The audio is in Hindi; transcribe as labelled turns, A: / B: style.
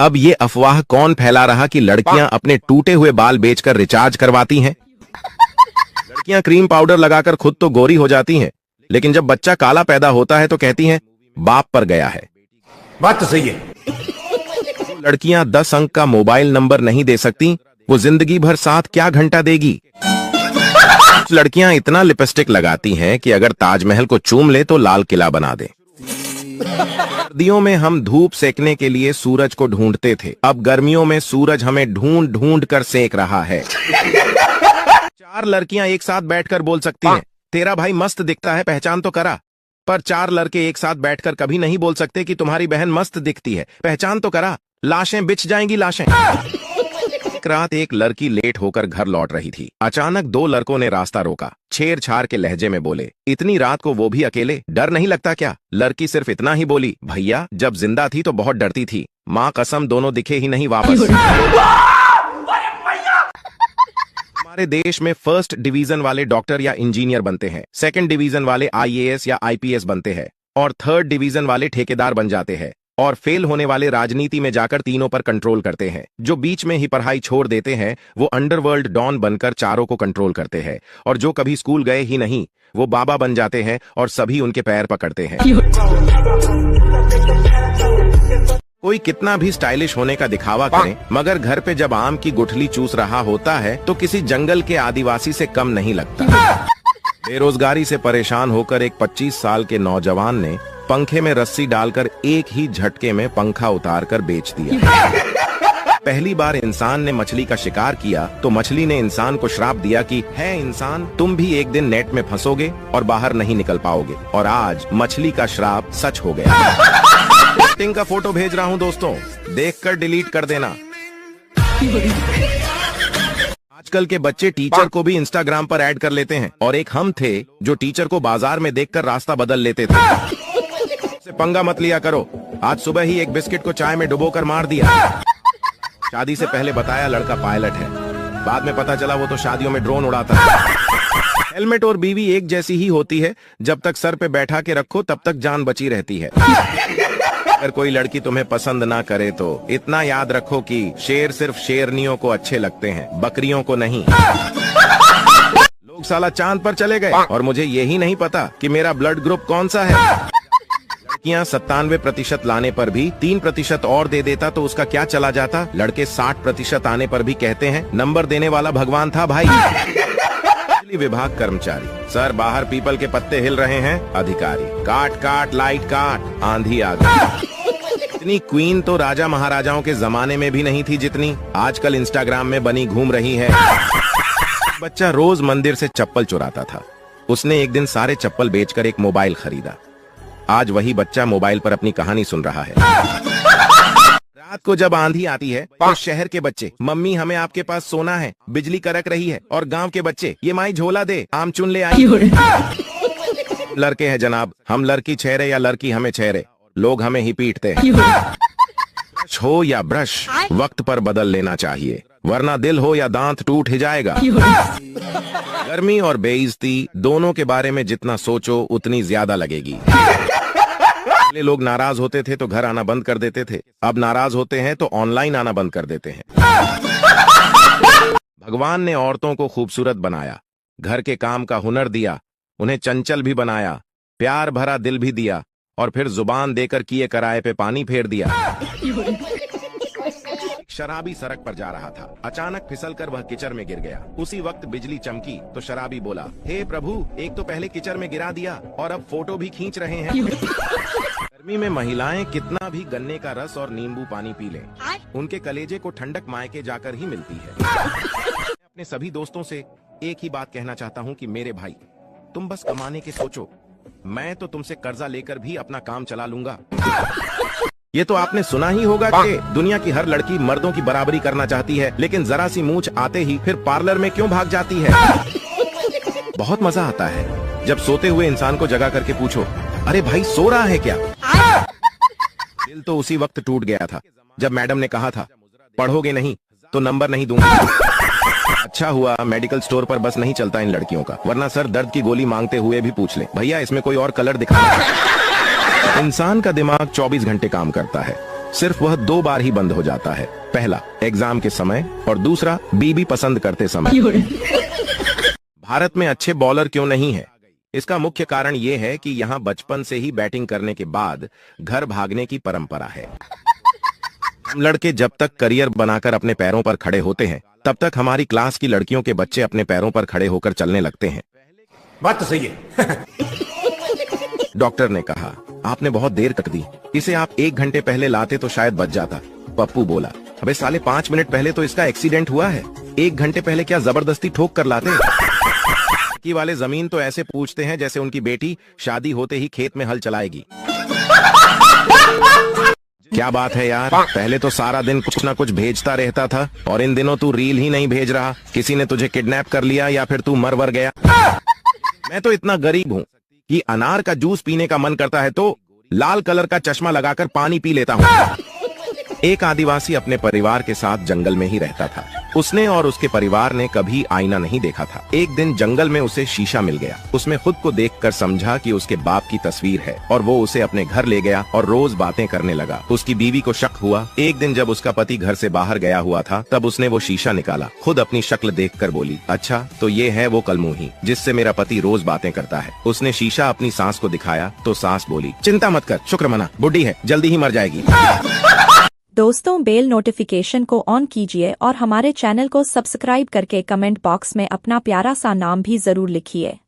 A: अब ये अफवाह कौन फैला रहा कि लड़कियां अपने टूटे हुए बाल बेचकर रिचार्ज करवाती हैं? लड़कियां क्रीम पाउडर लगाकर खुद तो गोरी हो जाती हैं, लेकिन जब बच्चा काला पैदा होता है तो कहती हैं बाप पर गया है।
B: बात तो सही है।
A: लड़कियां 10 अंक का मोबाइल नंबर नहीं दे सकती, वो जिंदगी भर साथ क्या घंटा देगी? लड़कियां इतना लिपस्टिक लगाती हैं कि अगर ताजमहल को चूम ले तो लाल किला बना दे। सर्दियों में हम धूप सेकने के लिए सूरज को ढूंढते थे, अब गर्मियों में सूरज हमें ढूंढ ढूंढ कर सेक रहा है। 4 लड़कियां एक साथ बैठकर बोल सकती हैं, तेरा भाई मस्त दिखता है, पहचान तो करा। पर 4 लड़के एक साथ बैठकर कभी नहीं बोल सकते कि तुम्हारी बहन मस्त दिखती है, पहचान तो करा। लाशें बिछ जाएंगी लाशें। एक रात एक लड़की लेट होकर घर लौट रही थी। अचानक 2 लड़कों ने रास्ता रोका, छेड़छाड़ के लहजे में बोले, इतनी रात को वो भी अकेले, डर नहीं लगता क्या? लड़की सिर्फ इतना ही बोली, भैया जब जिंदा थी तो बहुत डरती थी, माँ कसम दोनों दिखे ही नहीं वापस। हमारे देश में फर्स्ट डिवीजन वाले डॉक्टर या इंजीनियर बनते हैं, सेकंड डिवीजन वाले IAS या IPS बनते हैं, और थर्ड डिवीजन वाले ठेकेदार बन जाते हैं, और फेल होने वाले राजनीति में जाकर तीनों पर कंट्रोल करते हैं। जो बीच में ही पढ़ाई छोड़ देते हैं वो अंडरवर्ल्ड डॉन बनकर चारों को कंट्रोल करते हैं, और जो कभी स्कूल गए ही नहीं वो बाबा बन जाते हैं और सभी उनके पैर पकड़ते हैं। कोई कितना भी स्टाइलिश होने का दिखावा करे, मगर घर पे जब आम की गुठली चूस रहा होता है तो किसी जंगल के आदिवासी से कम नहीं लगता। बेरोजगारी से परेशान होकर एक 25 साल के नौजवान ने पंखे में रस्सी डालकर एक ही झटके में पंखा उतारकर बेच दिया। पहली बार इंसान ने मछली का शिकार किया तो मछली ने इंसान को श्राप दिया कि है इंसान, तुम भी एक दिन नेट में फंसोगे और बाहर नहीं निकल पाओगे। और आज मछली का श्राप सच हो गया। एक्टिंग का फोटो भेज रहा हूँ दोस्तों, देखकर डिलीट कर देना। आजकल के बच्चे टीचर को भी इंस्टाग्राम पर ऐड कर लेते हैं, और एक हम थे जो टीचर को बाजार में देखकर रास्ता बदल लेते थे। से पंगा मत लिया करो, आज सुबह ही एक बिस्किट को चाय में डुबोकर मार दिया। शादी से पहले बताया लड़का पायलट है, बाद में पता चला वो तो शादियों में ड्रोन उड़ाता है। हेलमेट और बीवी एक जैसी ही होती है, जब तक सर पे बैठा के रखो तब तक जान बची रहती है। अगर कोई लड़की तुम्हें पसंद ना करे तो इतना याद रखो कि शेर सिर्फ शेरनियों को अच्छे लगते हैं, बकरियों को नहीं। लोग साला चांद पर चले गए और मुझे यही नहीं पता कि मेरा ब्लड ग्रुप कौन सा है। लड़कियां 97% लाने पर भी 3% और दे देता तो उसका क्या चला जाता। लड़के 60% आने पर भी कहते हैं नंबर देने वाला भगवान था भाई। विभाग कर्मचारी, सर बाहर पीपल के पत्ते हिल रहे हैं। अधिकारी, काट काट लाइट काट, आंधी आ गई। इतनी क्वीन तो राजा महाराजाओं के जमाने में भी नहीं थी जितनी आजकल इंस्टाग्राम में बनी घूम रही है। बच्चा रोज मंदिर से चप्पल चुराता था, उसने एक दिन सारे चप्पल बेचकर एक मोबाइल खरीदा। आज वही बच्चा मोबाइल पर अपनी कहानी सुन रहा है। रात को जब आंधी आती है तो शहर के बच्चे, मम्मी हमें आपके पास सोना है, बिजली कड़क रही है, और गांव के बच्चे, ये माई झोला दे, आम चुन ले आई। लड़के हैं जनाब, हम लड़की छेरे या लड़की हमें छेरे, लोग हमें ही पीटते हैं। ब्रश हो या ब्रश वक्त पर बदल लेना चाहिए, वरना दिल हो या दांत टूट ही जाएगा। गर्मी और बेइज्जती दोनों के बारे में जितना सोचो उतनी ज्यादा लगेगी। पहले लोग नाराज होते थे तो घर आना बंद कर देते थे, अब नाराज होते हैं तो ऑनलाइन आना बंद कर देते हैं। भगवान ने औरतों को खूबसूरत बनाया, घर के काम का हुनर दिया, उन्हें चंचल भी बनाया, प्यार भरा दिल भी दिया, और फिर जुबान देकर किए कराए पे पानी फेर दिया। शराबी सड़क पर जा रहा था, अचानक फिसलकर वह कीचड़ में गिर गया। उसी वक्त बिजली चमकी तो शराबी बोला, हे प्रभु, एक तो पहले कीचड़ में गिरा दिया और अब फोटो भी खींच रहे हैं। गर्मी में महिलाएं कितना भी गन्ने का रस और नींबू पानी पी लें, उनके कलेजे को ठंडक मायके जाकर ही मिलती है। अपने सभी दोस्तों से एक ही बात कहना चाहता हूँ कि मेरे भाई, तुम बस कमाने के सोचो, मैं तो तुमसे कर्जा लेकर भी अपना काम चला लूंगा। ये तो आपने सुना ही होगा कि दुनिया की हर लड़की मर्दों की बराबरी करना चाहती है, लेकिन जरा सी मूंछ आते ही फिर पार्लर में क्यों भाग जाती है। बहुत मजा आता है जब सोते हुए इंसान को जगा करके पूछो, अरे भाई सो रहा है क्या। दिल तो उसी वक्त टूट गया था जब मैडम ने कहा था, पढ़ोगे नहीं तो नंबर नहीं दूंगा। अच्छा हुआ मेडिकल स्टोर पर बस नहीं चलता इन लड़कियों का, वरना सर दर्द की गोली मांगते हुए भी पूछ ले, भैया इसमें कोई और कलर दिखा। इंसान का दिमाग 24 घंटे काम करता है, सिर्फ वह 2 बार ही बंद हो जाता है। पहला एग्जाम के समय और दूसरा बीबी पसंद करते समय। भारत में अच्छे बॉलर क्यों नहीं है? इसका मुख्य कारण ये है कि यहाँ बचपन से ही बैटिंग करने के बाद घर भागने की परंपरा है। हम लड़के जब तक करियर बनाकर अपने पैरों पर खड़े होते हैं, तब तक हमारी क्लास की लड़कियों के बच्चे अपने पैरों पर खड़े होकर चलने लगते हैं।
B: बात तो सही है।
A: डॉक्टर ने कहा, आपने बहुत देर कर दी, इसे आप 1 घंटे पहले लाते तो शायद बच जाता। पप्पू बोला, अबे साले 5 मिनट पहले तो इसका एक्सीडेंट हुआ है, 1 घंटे पहले क्या जबरदस्ती ठोक कर लाते? की वाले जमीन तो ऐसे पूछते हैं जैसे उनकी बेटी शादी होते ही खेत में हल चलाएगी। क्या बात है यार, पहले तो सारा दिन कुछ ना कुछ भेजता रहता था और इन दिनों तू रील ही नहीं भेज रहा। किसी ने तुझे किडनैप कर लिया या फिर तू मर वर गया? मैं तो इतना गरीब हूँ कि अनार का जूस पीने का मन करता है तो लाल कलर का चश्मा लगाकर पानी पी लेता हूँ। एक आदिवासी अपने परिवार के साथ जंगल में ही रहता था। उसने और उसके परिवार ने कभी आईना नहीं देखा था। एक दिन जंगल में उसे शीशा मिल गया। उसमें खुद को देखकर समझा कि उसके बाप की तस्वीर है और वो उसे अपने घर ले गया और रोज बातें करने लगा। उसकी बीवी को शक हुआ। एक दिन जब उसका पति घर से बाहर गया हुआ था, तब उसने वो शीशा निकाला। खुद अपनी शक्ल देखकर बोली, अच्छा तो ये है वो कलमुही जिससे मेरा पति रोज बातें करता है। उसने शीशा अपनी सास को दिखाया तो सास बोली, चिंता मत कर, शुक्र मना, बुढ़ी है, जल्दी ही मर जाएगी।
C: दोस्तों, बेल नोटिफिकेशन को ऑन कीजिए और हमारे चैनल को सब्सक्राइब करके कमेंट बॉक्स में अपना प्यारा सा नाम भी जरूर लिखिए।